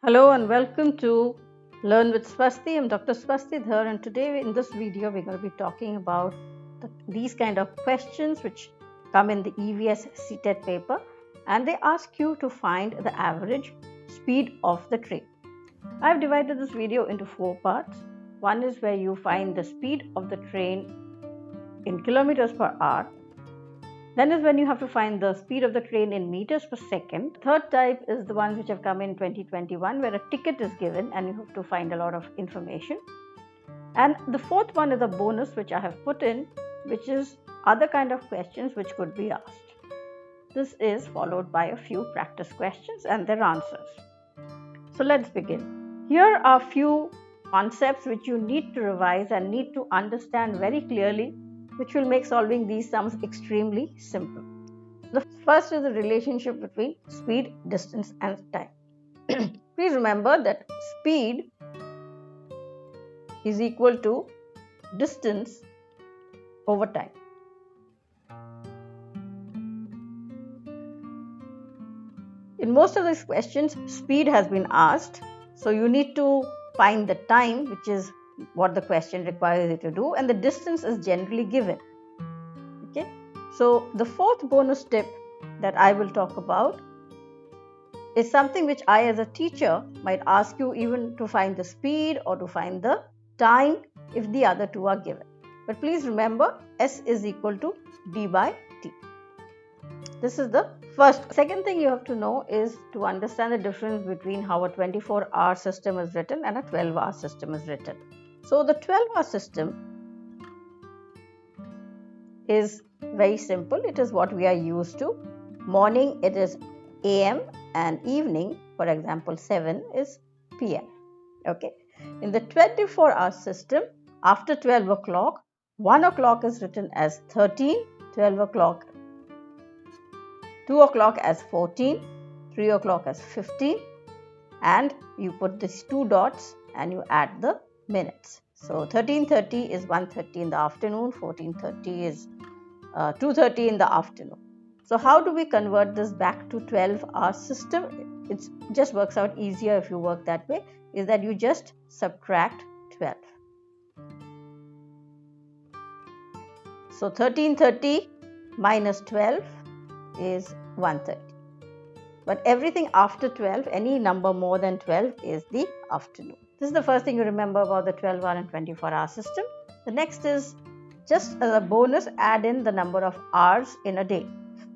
Hello and welcome to Learn with Swasti. I'm Dr. Swasti here, and today in this video we're going to be talking about these kind of questions which come in the EVS CTET paper, and they ask you to find the average speed of the train. I've divided this video into 4 parts. One is where you find the speed of the train in kilometers per hour. Then is when you have to find the speed of the train in meters per second. Third type is the ones which have come in 2021, where a ticket is given and you have to find a lot of information. And the fourth one is a bonus which I have put in, which is other kind of questions which could be asked. This is followed by a few practice questions and their answers. So let's begin. Here are a few concepts which you need to revise and need to understand very clearly, which will make solving these sums extremely simple. The first is the relationship between speed, distance and time. Please remember that speed is equal to distance over time. In most of these questions, speed has been asked, so you need to find the time, which is what the question requires you to do, and the distance is generally given. Okay, so the fourth bonus tip that I will talk about is something which I as a teacher might ask you even to find the speed or to find the time if the other two are given. But please remember, S is equal to d by t. This is the first. Second thing you have to know is to understand the difference between how a 24-hour system is written and a 12-hour system is written. So the 12-hour system is very simple. It is what we are used to. Morning it is AM and evening, for example, 7 is PM. Okay. In the 24-hour system, after 12 o'clock, 1 o'clock is written as 13, 12 o'clock, 2 o'clock as 14, 3 o'clock as 15, and you put these 2 dots and you add the minutes. So 13:30 is 1:30 in the afternoon, 14:30 is 2:30 in the afternoon. So how do we convert this back to 12-hour system? It just works out easier if you work that way, is that you just subtract 12. So 13:30 minus 12 is 1:30. But everything after 12, any number more than 12 is the afternoon. This is the first thing you remember about the 12-hour and 24-hour system. The next is, just as a bonus, add in the number of hours in a day.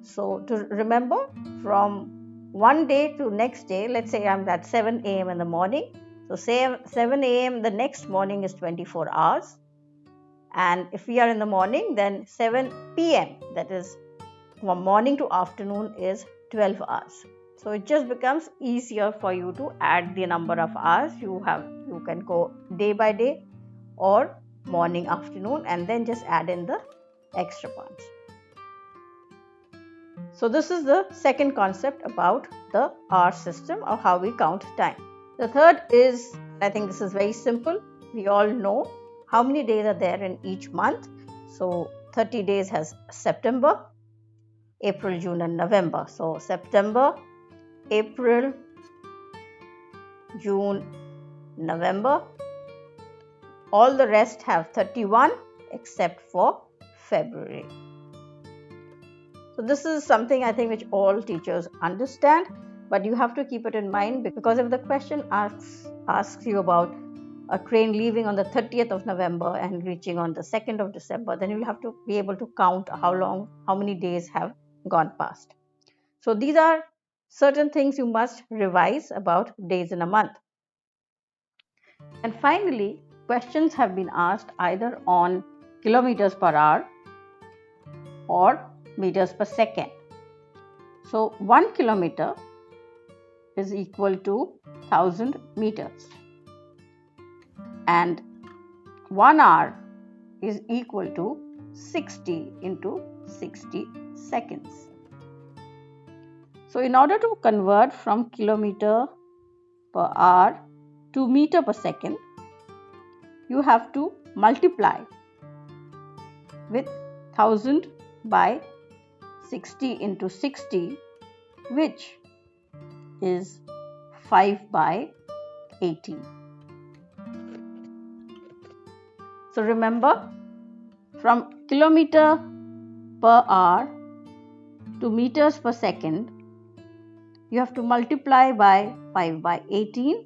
So to remember, from one day to next day, let's say I'm at 7 a.m. in the morning. So say 7 a.m. the next morning is 24 hours. And if we are in the morning, then 7 p.m., that is from morning to afternoon, is 12 hours. So it just becomes easier for you to add the number of hours you have. You can go day by day or morning, afternoon, and then just add in the extra points. So this is the second concept about the hour system, or how we count time. The third is, I think this is very simple. We all know how many days are there in each month. So 30 days has September, April, June and November. So September, April, June, November. All the rest have 31 except for February. So this is something I think which all teachers understand, but you have to keep it in mind, because if the question asks you about a train leaving on the 30th of November and reaching on the 2nd of December, then you'll have to be able to count how many days have gone past. So these are certain things you must revise about days in a month. And finally, questions have been asked either on kilometers per hour or meters per second. So 1 kilometer is equal to 1000 meters, and 1 hour is equal to 60 into 60 seconds. So in order to convert from kilometer per hour to meter per second, you have to multiply with 1000 by 60 into 60, which is 5 by 18. So remember, from kilometer per hour to meters per second, you have to multiply by 5 by 18,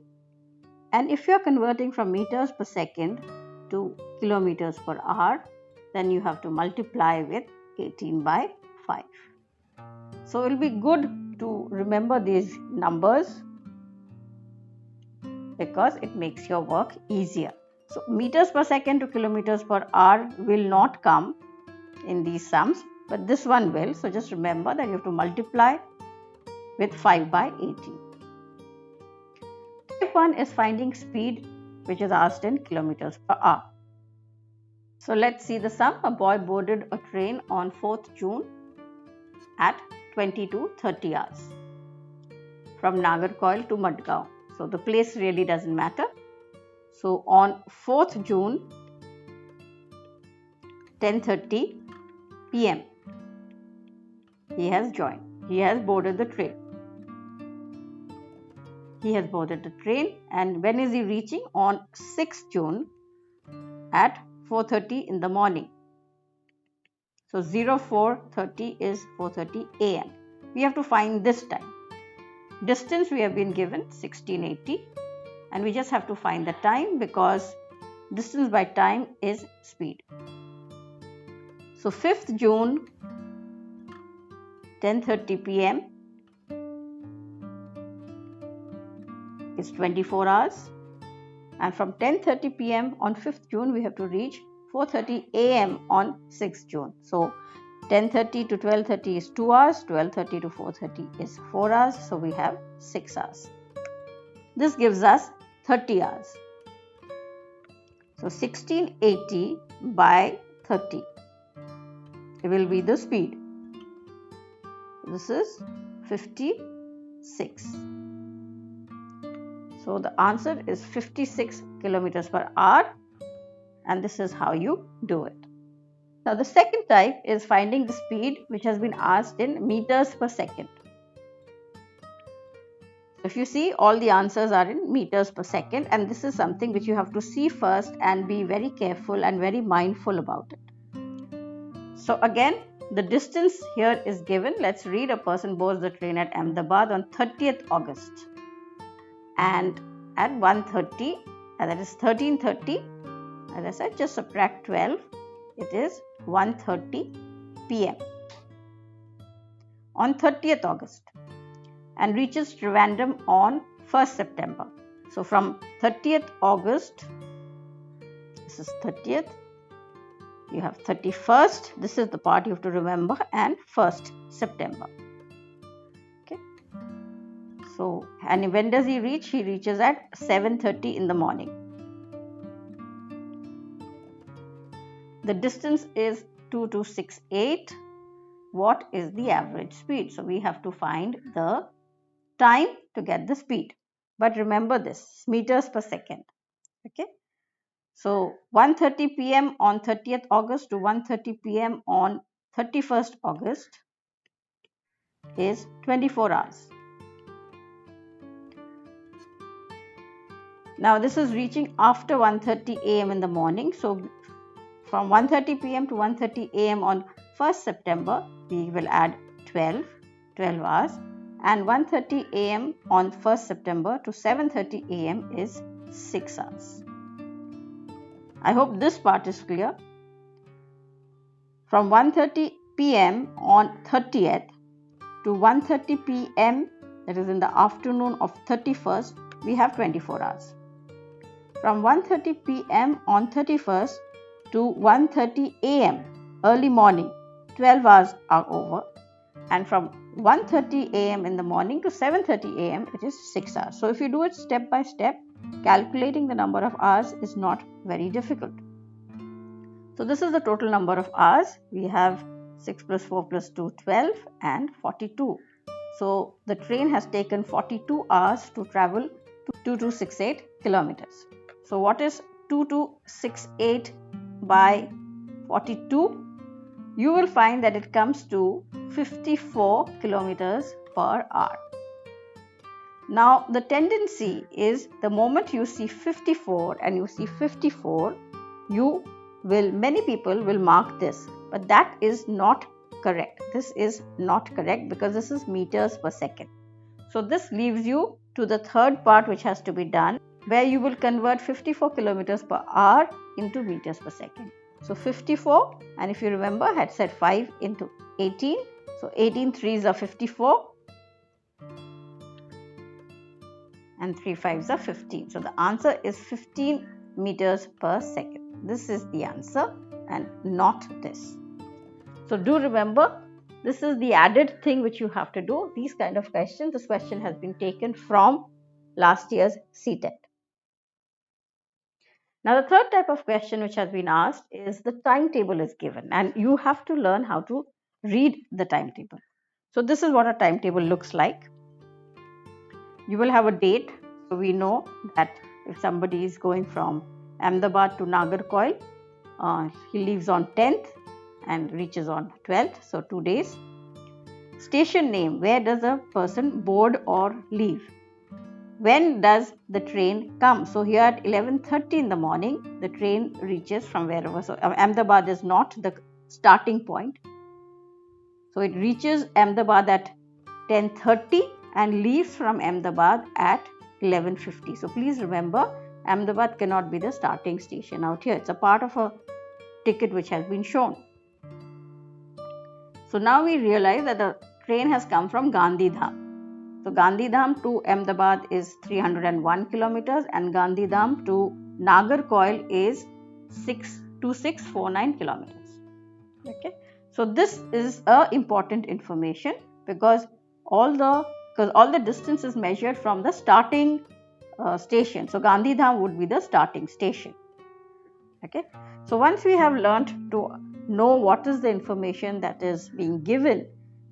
and if you are converting from meters per second to kilometers per hour, then you have to multiply with 18 by 5. So it will be good to remember these numbers because it makes your work easier. So meters per second to kilometers per hour will not come in these sums, but this one will. So just remember that you have to multiply with 5 by 18. Type 1 is finding speed, which is asked in kilometers per hour. So let's see the sum. A boy boarded a train on 4th June at 20 to 30 hours from Nagarcoil to Madgaon. So the place really doesn't matter. So on 4th June, 10:30 p.m. he has joined. He has boarded the train. He has boarded the train, and when is he reaching? On 6th June at 4:30 in the morning. So 04:30 is 4:30 a.m. We have to find this time. Distance we have been given 1680, and we just have to find the time because distance by time is speed. So 5th June 10:30 p.m. is 24 hours, and from 10:30 p.m. on 5th June we have to reach 4:30 a.m. on 6th June. So 10:30 to 12:30 is 2 hours, 12:30 to 4:30 is 4 hours, so we have 6 hours. This gives us 30 hours. So 1680 by 30, it will be the speed. This is 56. So the answer is 56 kilometers per hour, and this is how you do it. Now the second type is finding the speed, which has been asked in meters per second. If you see, all the answers are in meters per second, and this is something which you have to see first and be very careful and very mindful about it. So again, the distance here is given. Let's read. A person boards the train at Ahmedabad on 30th August. And at 1:30, and that is 13:30, as I said, just subtract 12, it is 1:30 p.m. on 30th August, and reaches Trivandrum on 1st September. So from 30th August, this is 30th, you have 31st, this is the part you have to remember, and 1st September. So, and when does he reach? He reaches at 7:30 in the morning. The distance is 2268. What is the average speed? So, we have to find the time to get the speed. But remember this, meters per second. Okay. So, 1:30 p.m. on 30th August to 1:30 p.m. on 31st August is 24 hours. Now this is reaching after 1:30 a.m. in the morning. So from 1:30 p.m. to 1:30 a.m. on 1st September, we will add 12 hours, and 1:30 a.m. on 1st September to 7:30 a.m. is 6 hours. I hope this part is clear. From 1:30 p.m. on 30th to 1:30 p.m., that is in the afternoon of 31st, we have 24 hours. From 1:30 p.m. on 31st to 1:30 a.m. early morning, 12 hours are over, and from 1:30 a.m. in the morning to 7:30 a.m. it is 6 hours. So if you do it step by step, calculating the number of hours is not very difficult. So this is the total number of hours. We have 6 plus 4 plus 2, 12, and 42. So the train has taken 42 hours to travel to 2268 kilometers. So what is 2268 by 42? You will find that it comes to 54 kilometers per hour. Now the tendency is the moment you see 54 and you see 54, many people will mark this, but that is not correct. This is not correct because this is meters per second. So this leaves you to the third part which has to be done, where you will convert 54 kilometers per hour into meters per second. So 54, and if you remember, I had said 5 into 18. So 18 threes are 54 and 3 fives are 15. So the answer is 15 meters per second. This is the answer and not this. So do remember, this is the added thing which you have to do. These kind of questions, this question has been taken from last year's CTET. Now the third type of question which has been asked is the timetable is given and you have to learn how to read the timetable. So this is what a timetable looks like. You will have a date. So we know that if somebody is going from Ahmedabad to Nagarcoil, he leaves on 10th and reaches on 12th, so 2 days. Station name, where does a person board or leave? When does the train come? So here at 11:30 in the morning, the train reaches from wherever. So Ahmedabad is not the starting point. So it reaches Ahmedabad at 10:30 and leaves from Ahmedabad at 11:50. So please remember, Ahmedabad cannot be the starting station out here. It's a part of a ticket which has been shown. So now we realize that the train has come from Gandhidham. So Gandhidham to Ahmedabad is 301 kilometers and Gandhidham to Nagarcoil is 62649 kilometers. Okay. So this is important information because all the distance is measured from the starting station. So Gandhidham would be the starting station. Okay. So once we have learnt to know what is the information that is being given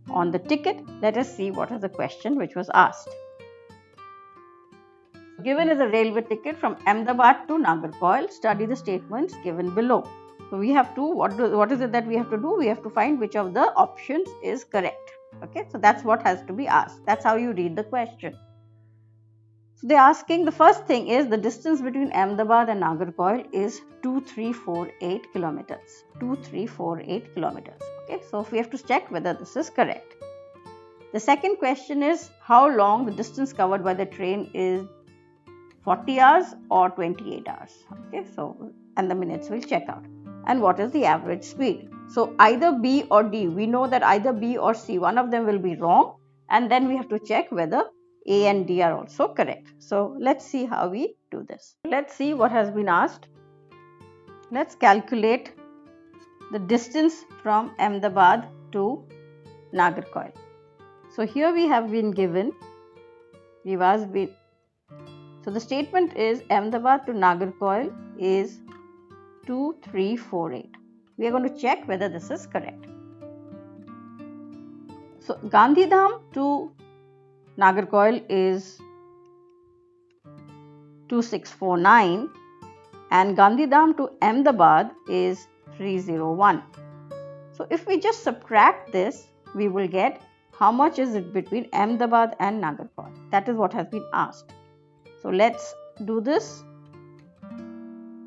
on the ticket, let us see what is the question which was asked. Given is a railway ticket from Ahmedabad to Nagarcoil. Study the statements given below. So we have to, what is it that we have to do? We have to find which of the options is correct. Okay, so that's what has to be asked. That's how you read the question. So they're asking, the first thing is the distance between Ahmedabad and Nagarcoil is 2348 kilometers. 2348 kilometers. Okay, so we have to check whether this is correct. The second question is how long the distance covered by the train is 40 hours or 28 hours. Okay, so and the minutes will check out. And what is the average speed? So either B or D. We know that either B or C, one of them will be wrong, and then we have to check whether A and D are also correct. So let's see how we do this. Let's see what has been asked. Let's calculate the distance from Ahmedabad to Nagarcoil. So here we have been given, so the statement is Ahmedabad to Nagarcoil is 2348. We are going to check whether this is correct. So Gandhidham to Nagarcoil is 2649 and Gandhidham to Ahmedabad is 301. So if we just subtract this, we will get how much is it between Ahmedabad and Nagarcoil. That is what has been asked. So let's do this.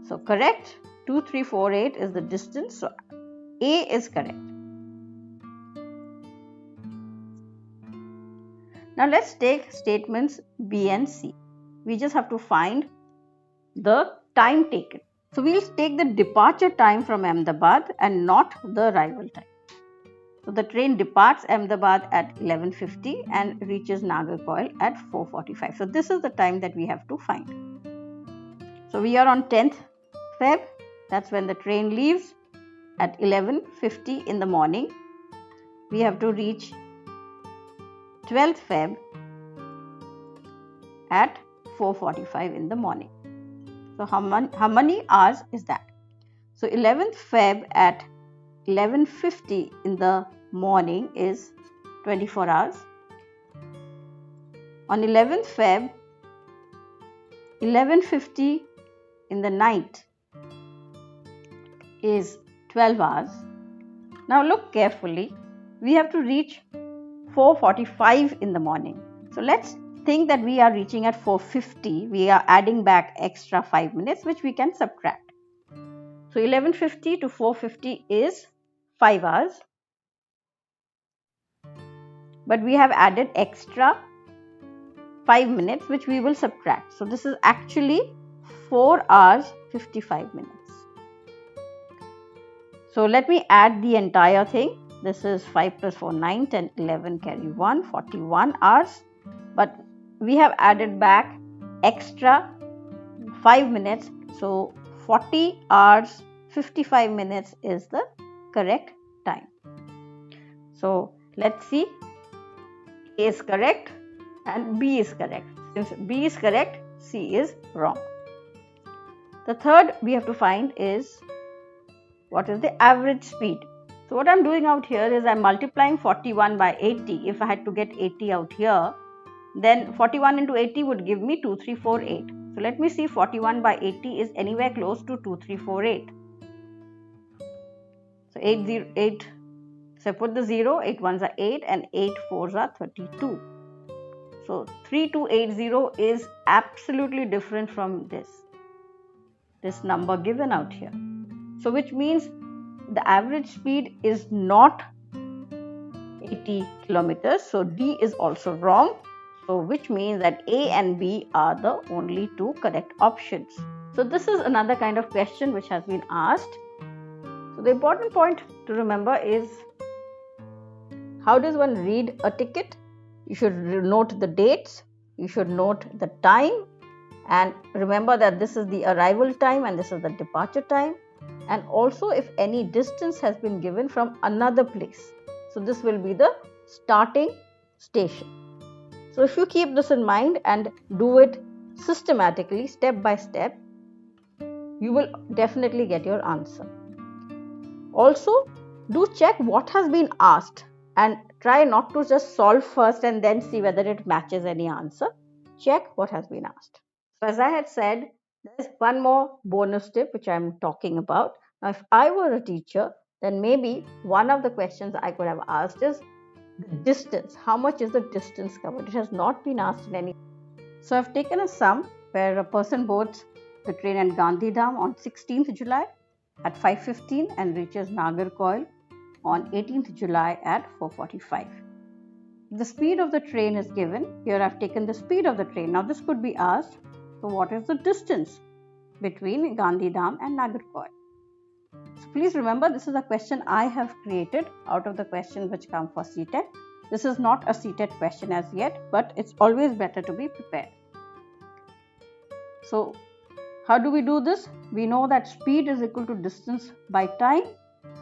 So correct, 2348 is the distance. So A is correct. Now let's take statements B and C. We just have to find the time taken. So we'll take the departure time from Ahmedabad and not the arrival time. So the train departs Ahmedabad at 11:50 and reaches Nagarcoil at 4:45. So this is the time that we have to find. So we are on 10th Feb. That's when the train leaves at 11:50 in the morning. We have to reach 12th Feb at 4:45 in the morning. So how many hours is that? So 11th Feb at 11:50 in the morning is 24 hours. On 11th Feb, 11:50 in the night is 12 hours. Now look carefully. We have to reach 4:45 in the morning. So let's think that we are reaching at 4:50, we are adding back extra 5 minutes, which we can subtract. So 11:50 to 4:50 is 5 hours. But we have added extra 5 minutes, which we will subtract. So this is actually 4 hours 55 minutes. So let me add the entire thing. This is 5 plus 4, 9, 10, 11, carry 1, 41 hours. But we have added back extra 5 minutes. So 40 hours 55 minutes is the correct time. So let's see. A is correct and B is correct. Since B is correct, C is wrong. The third we have to find is what is the average speed. So what I'm doing out here is I'm multiplying 41 by 80. If I had to get 80 out here, then 41 into 80 would give me 2348. So let me see, 41 by 80 is anywhere close to 2348. So 808. So I put the 0, 8 ones are 8 and 8 fours are 32. So 3280 is absolutely different from this number given out here. So which means the average speed is not 80 kilometers. So D is also wrong. So which means that A and B are the only two correct options. So this is another kind of question which has been asked. So the important point to remember is, how does one read a ticket? You should note the dates, you should note the time, and remember that this is the arrival time and this is the departure time, and also if any distance has been given from another place. So this will be the starting station. So if you keep this in mind and do it systematically, step by step, you will definitely get your answer. Also, do check what has been asked and try not to just solve first and then see whether it matches any answer. Check what has been asked. So as I had said, there's one more bonus tip which I'm talking about. Now, if I were a teacher, then maybe one of the questions I could have asked is the distance. How much is the distance covered? It has not been asked in any. So I've taken a sum where a person boards the train at Gandhidham on 16th July at 5:15 and reaches Nagarcoil on 18th July at 4:45. The speed of the train is given. Here I've taken the speed of the train. Now this could be asked, so what is the distance between Gandhidham and Nagarcoil? So please remember, this is a question I have created out of the questions which come for CTET. This is not a CTET question as yet, but it's always better to be prepared. So how do we do this? We know that speed is equal to distance by time,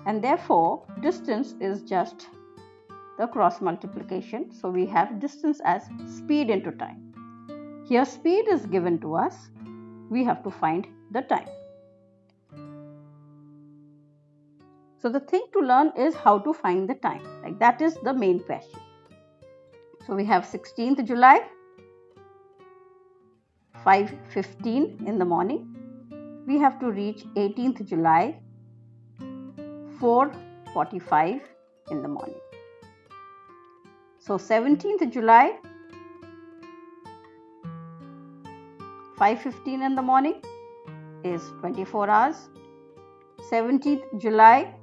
and therefore distance is just the cross multiplication. So we have distance as speed into time. Here speed is given to us. We have to find the time. So the thing to learn is how to find the time. Like that is the main question. So we have 16th July, 5:15 in the morning. We have to reach 18th July, 4:45 in the morning. So 17th July, 5:15 in the morning is 24 hours. 17th July,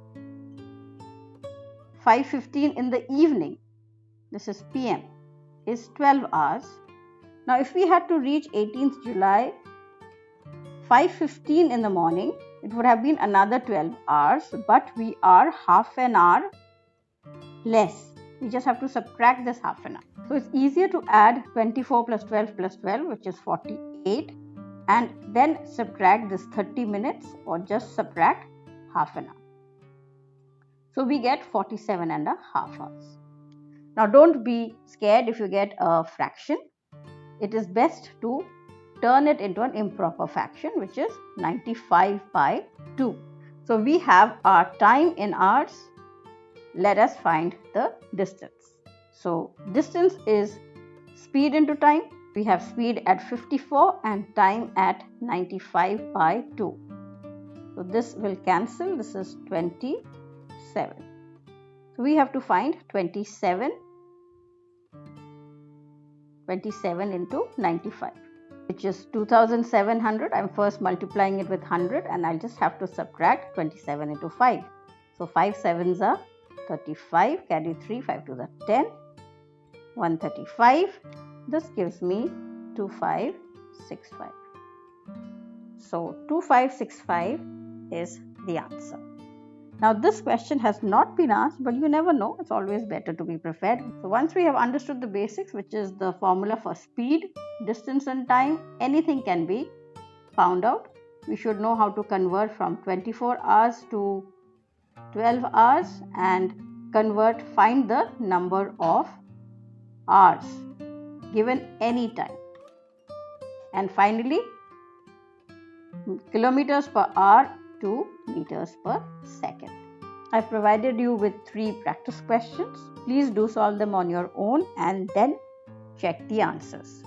5:15 in the evening, this is PM, is 12 hours. Now if we had to reach 18th July, 5:15 in the morning, it would have been another 12 hours, but we are half an hour less. We just have to subtract this half an hour. So it's easier to add 24 plus 12 plus 12, which is 48, and then subtract this 30 minutes or just subtract half an hour. So we get 47 and a half hours. Now don't be scared if you get a fraction. It is best to turn it into an improper fraction, which is 95 by 2. So we have our time in hours. Let us find the distance. So distance is speed into time. We have speed at 54 and time at 95 by 2. So this will cancel. This is 27. So we have to find 27 27 into 95, which is 2700. I'm first multiplying it with 100 and I'll just have to subtract 27 into 5. So 5 sevens are 35, carry 3, 5 to the 10, 135. This gives me 2565. So 2565 is the answer. Now this question has not been asked, but you never know. It's always better to be prepared. So once we have understood the basics, which is the formula for speed, distance and time, anything can be found out. We should know how to convert from 24 hours to 12 hours and find the number of hours given any time. And finally, kilometers per hour to meters per second. I've provided you with 3 practice questions. Please do solve them on your own and then check the answers.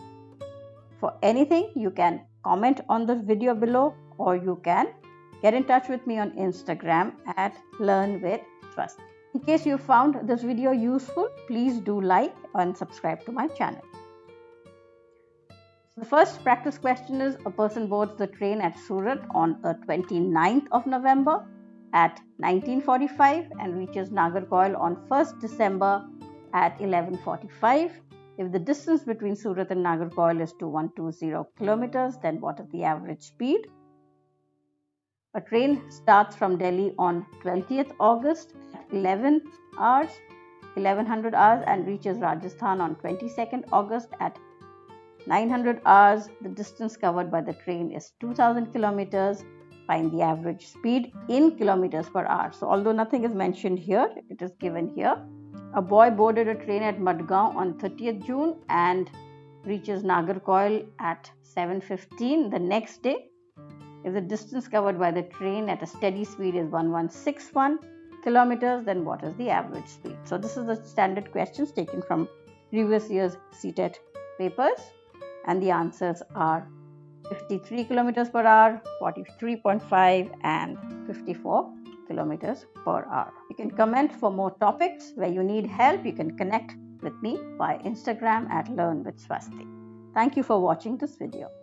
For anything, you can comment on the video below, or you can get in touch with me on Instagram at LearnWithSwasti. In case you found this video useful, please do like and subscribe to my channel. The first practice question is: a person boards the train at Surat on the 29th of November at 19:45 and reaches Nagercoil on 1st December at 11:45. If the distance between Surat and Nagercoil is 2120 kilometers, then what is the average speed? A train starts from Delhi on 20th August at 1100 hours and reaches Rajasthan on 22nd August at 900 hours. The distance covered by the train is 2000 kilometers. Find the average speed in kilometers per hour. So although nothing is mentioned here, it is given here. A boy boarded a train at Madgaon on 30th June and reaches Nagercoil at 7:15 the next day. If the distance covered by the train at a steady speed is 1161 kilometers, then what is the average speed? So this is the standard questions taken from previous year's CTET papers. And the answers are 53 kilometers per hour, 43.5 and 54 kilometers per hour. You can comment for more topics. Where you need help, you can connect with me via Instagram at LearnWithSwasti. Thank you for watching this video.